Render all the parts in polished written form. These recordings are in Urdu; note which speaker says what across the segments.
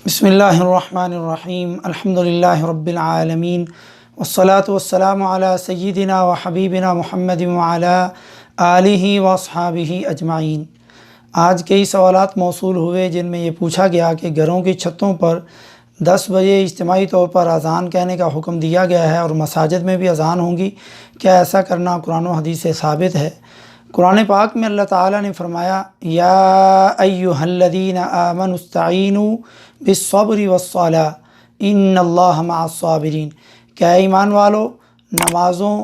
Speaker 1: بسم اللہ الرحمن الرحیم الحمدللہ رب العالمین والصلاة والسلام علی سیدنا و حبیبنا محمد وعلی آلہ واصحابہ اجمعین۔ آج کئی سوالات موصول ہوئے جن میں یہ پوچھا گیا کہ گھروں کی چھتوں پر 10 بجے اجتماعی طور پر اذان کہنے کا حکم دیا گیا ہے اور مساجد میں بھی اذان ہوں گی، کیا ایسا کرنا قرآن و حدیث سے ثابت ہے؟ قرآن پاک میں اللہ تعالیٰ نے فرمایا یا ایھا الذین آمنوا استعینوا بالصبر والصلاۃ ان اللہ مع الصابرین، کیا ایمان والو نمازوں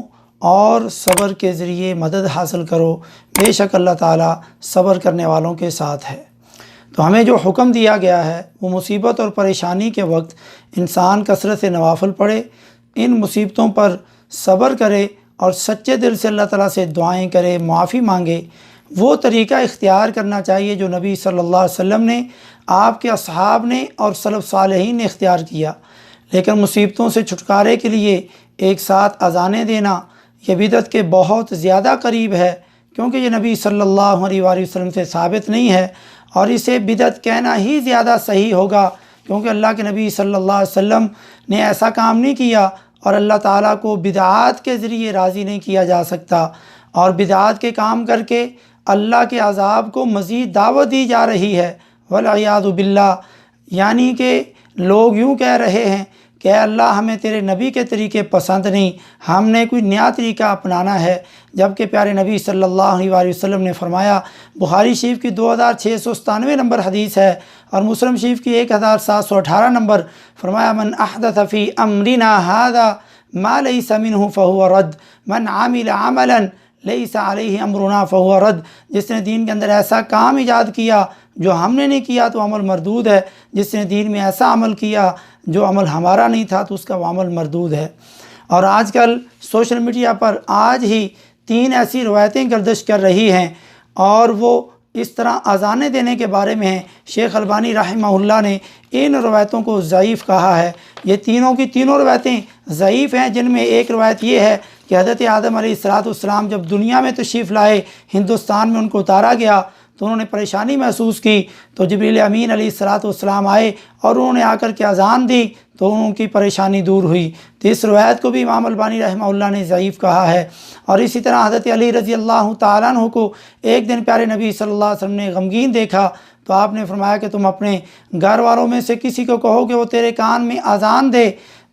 Speaker 1: اور صبر کے ذریعے مدد حاصل کرو، بے شک اللہ تعالیٰ صبر کرنے والوں کے ساتھ ہے۔ تو ہمیں جو حکم دیا گیا ہے وہ مصیبت اور پریشانی کے وقت انسان کثرت سے نوافل پڑھے، ان مصیبتوں پر صبر کرے اور سچے دل سے اللہ تعالیٰ سے دعائیں کرے، معافی مانگے۔ وہ طریقہ اختیار کرنا چاہیے جو نبی صلی اللہ علیہ وسلم نے، آپ کے اصحاب نے اور سلف صالحین نے اختیار کیا۔ لیکن مصیبتوں سے چھٹکارے کے لیے ایک ساتھ اذانیں دینا یہ بدعت کے بہت زیادہ قریب ہے، کیونکہ یہ نبی صلی اللہ علیہ وآلہ وسلم سے ثابت نہیں ہے، اور اسے بدعت کہنا ہی زیادہ صحیح ہوگا، کیونکہ اللہ کے نبی صلی اللہ علیہ وسلم نے ایسا کام نہیں کیا، اور اللہ تعالیٰ کو بدعات کے ذریعے راضی نہیں کیا جا سکتا، اور بدعات کے کام کر کے اللہ کے عذاب کو مزید دعوت دی جا رہی ہے والعیاذ باللہ۔ یعنی کہ لوگ یوں کہہ رہے ہیں کہ اے اللہ ہمیں تیرے نبی کے طریقے پسند نہیں، ہم نے کوئی نیا طریقہ اپنانا ہے، جبکہ پیارے نبی صلی اللہ علیہ وآلہ وسلم نے فرمایا، بخاری شریف کی 2697 نمبر حدیث ہے اور مسلم شریف کی 1718 نمبر، فرمایا من احدث فی امرنا ھذا ما لیس منہ فہو رد، من عمل عملا لیس علیہ امرنا فہو رد، جس نے دین کے اندر ایسا کام ایجاد کیا جو ہم نے نہیں کیا تو عمل مردود ہے، جس نے دین میں ایسا عمل کیا جو عمل ہمارا نہیں تھا تو اس کا وہ عمل مردود ہے۔ اور آج کل سوشل میڈیا پر آج ہی 3 ایسی روایتیں گردش کر رہی ہیں، اور وہ اس طرح اذانیں دینے کے بارے میں ہیں۔ شیخ البانی رحمہ اللہ نے ان روایتوں کو ضعیف کہا ہے۔ یہ تینوں کی تینوں روایتیں ضعیف ہیں، جن میں ایک روایت یہ ہے کہ حضرت آدم علیہ السلام جب دنیا میں تشریف لائے، ہندوستان میں ان کو اتارا گیا تو انہوں نے پریشانی محسوس کی، تو جبریل امین علیہ السلام آئے اور انہوں نے آ کر کے اذان دی تو ان کی پریشانی دور ہوئی۔ تو اس روایت کو بھی امام البانی رحمہ اللہ نے ضعیف کہا ہے۔ اور اسی طرح حضرت علی رضی اللہ تعالیٰ عنہ کو ایک دن پیارے نبی صلی اللہ علیہ وسلم نے غمگین دیکھا تو آپ نے فرمایا کہ تم اپنے گھر والوں میں سے کسی کو کہو کہ وہ تیرے کان میں اذان دے۔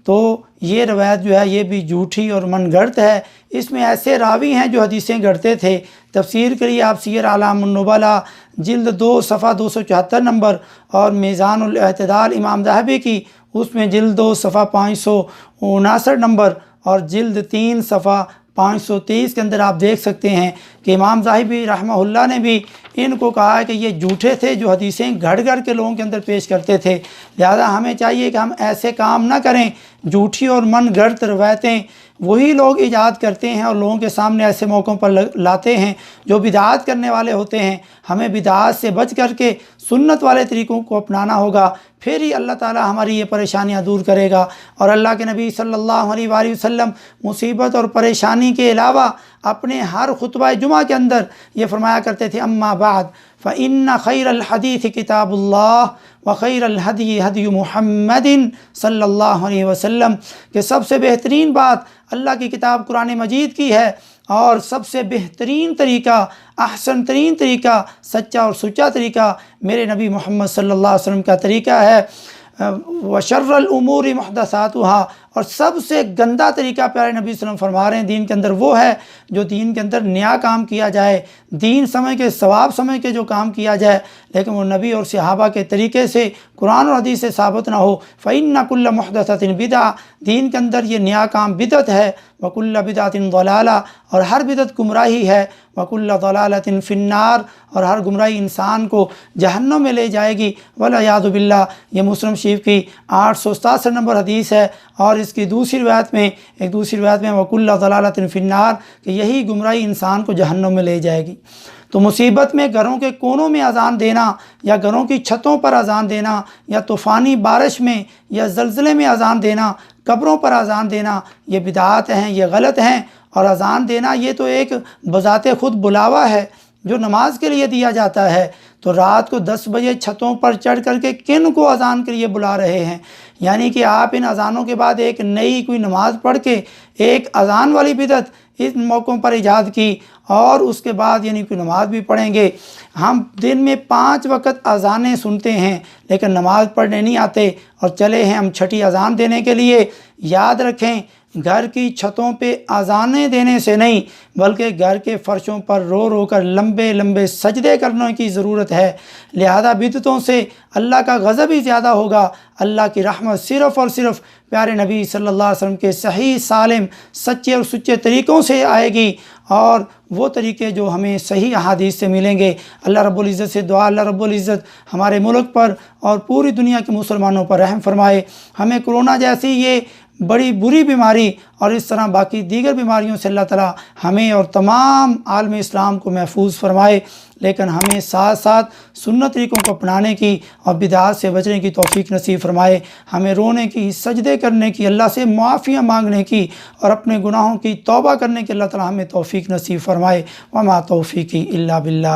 Speaker 1: تو یہ روایت جو ہے یہ بھی جھوٹی اور من گھڑت ہے، اس میں ایسے راوی ہیں جو حدیثیں گھڑتے تھے۔ تفسیر کے لیے آپ سیر اعلام النبلاء جلد 2 صفحہ 274 نمبر اور میزان الاعتدال امام ذہبی کی اس میں جلد 2 صفحہ 559 نمبر اور جلد 3 صفحہ 523 کے اندر آپ دیکھ سکتے ہیں کہ امام ذہبی رحمہ اللہ نے بھی ان کو کہا ہے کہ یہ جھوٹے تھے جو حدیثیں گھڑ گھڑ کے لوگوں کے اندر پیش کرتے تھے۔ لہذا ہمیں چاہیے کہ ہم ایسے کام نہ کریں۔ جھوٹی اور من گھڑت روایتیں وہی لوگ ایجاد کرتے ہیں اور لوگوں کے سامنے ایسے موقعوں پر لاتے ہیں جو بدعات کرنے والے ہوتے ہیں۔ ہمیں بدعات سے بچ کر کے سنت والے طریقوں کو اپنانا ہوگا، پھر ہی اللہ تعالی ہماری یہ پریشانیاں دور کرے گا۔ اور اللہ کے نبی صلی اللہ علیہ وآلہ وسلم مصیبت اور پریشانی کے علاوہ اپنے ہر خطبہ جمعہ کے اندر یہ فرمایا کرتے تھے اما بعد فإن خیر الحدیث کتاب اللہ وخیر الہدی ہدی محمد صلی اللہ علیہ وسلم، کہ سب سے بہترین بات اللہ کی کتاب قرآن مجید کی ہے، اور سب سے بہترین طریقہ، احسن ترین طریقہ، سچا اور سچا طریقہ میرے نبی محمد صلی اللہ علیہ وسلم کا طریقہ ہے۔ وشر الامور محدثاتها، اور سب سے گندا طریقہ پیارے نبی صلی اللہ علیہ وسلم فرما رہے ہیں دین کے اندر وہ ہے جو دین کے اندر نیا کام کیا جائے، دین سمجھ کے ثواب سمجھ کے جو کام کیا جائے، لیکن وہ نبی اور صحابہ کے طریقے سے قرآن اور حدیث سے ثابت نہ ہو۔ فإن كل محدثة بدعہ، دین کے اندر یہ نیا کام بدعت ہے، وكل بدعة ضلالہ، اور ہر بدعت گمراہی ہے، وكل ضلالة في النار، اور ہر گمراہی انسان کو جہنم میں لے جائے گی والعیاذ باللہ۔ یہ مسلم شریف کی 867 نمبر حدیث ہے، اور اس کی دوسری روایت میں وَكُلَّ ضَلَالَةٍ فِي النَّارِ، کہ یہی گمراہی انسان کو جہنم میں لے جائے گی۔ تو مصیبت میں گھروں کے کونوں میں اذان دینا، یا گھروں کی چھتوں پر اذان دینا، یا طوفانی بارش میں یا زلزلے میں اذان دینا، قبروں پر اذان دینا، یہ بدعات ہیں، یہ غلط ہیں۔ اور اذان دینا یہ تو ایک بذات خود بلاوا ہے جو نماز کے لیے دیا جاتا ہے، تو رات کو 10 بجے چھتوں پر چڑھ کر کے کن کو اذان کے لیے بلا رہے ہیں؟ یعنی کہ آپ ان اذانوں کے بعد ایک نئی کوئی نماز پڑھ کے ایک اذان والی بدعت اس موقعوں پر ایجاد کی، اور اس کے بعد یعنی کوئی نماز بھی پڑھیں گے۔ ہم دن میں 5 وقت اذانیں سنتے ہیں لیکن نماز پڑھنے نہیں آتے، اور چلے ہیں ہم چھٹی اذان دینے کے لیے۔ یاد رکھیں، گھر کی چھتوں پہ اذانیں دینے سے نہیں بلکہ گھر کے فرشوں پر رو رو کر لمبے لمبے سجدے کرنے کی ضرورت ہے۔ لہذا بدعتوں سے اللہ کا غضب ہی زیادہ ہوگا، اللہ کی رحمت صرف اور صرف پیارے نبی صلی اللہ علیہ وسلم کے صحیح سالم سچے اور سچے طریقوں سے آئے گی، اور وہ طریقے جو ہمیں صحیح احادیث سے ملیں گے۔ اللہ رب العزت سے دعا، اللہ رب العزت ہمارے ملک پر اور پوری دنیا کے مسلمانوں پر رحم فرمائے، ہمیں کورونا جیسی یہ بڑی بری بیماری اور اس طرح باقی دیگر بیماریوں سے اللہ تعالی ہمیں اور تمام عالم اسلام کو محفوظ فرمائے، لیکن ہمیں ساتھ ساتھ سنت طریقوں کو اپنانے کی اور بدعات سے بچنے کی توفیق نصیب فرمائے، ہمیں رونے کی، سجدے کرنے کی، اللہ سے معافیاں مانگنے کی اور اپنے گناہوں کی توبہ کرنے کی اللہ تعالی ہمیں توفیق نصیب فرمائے۔ وما توفیقی الا باللہ۔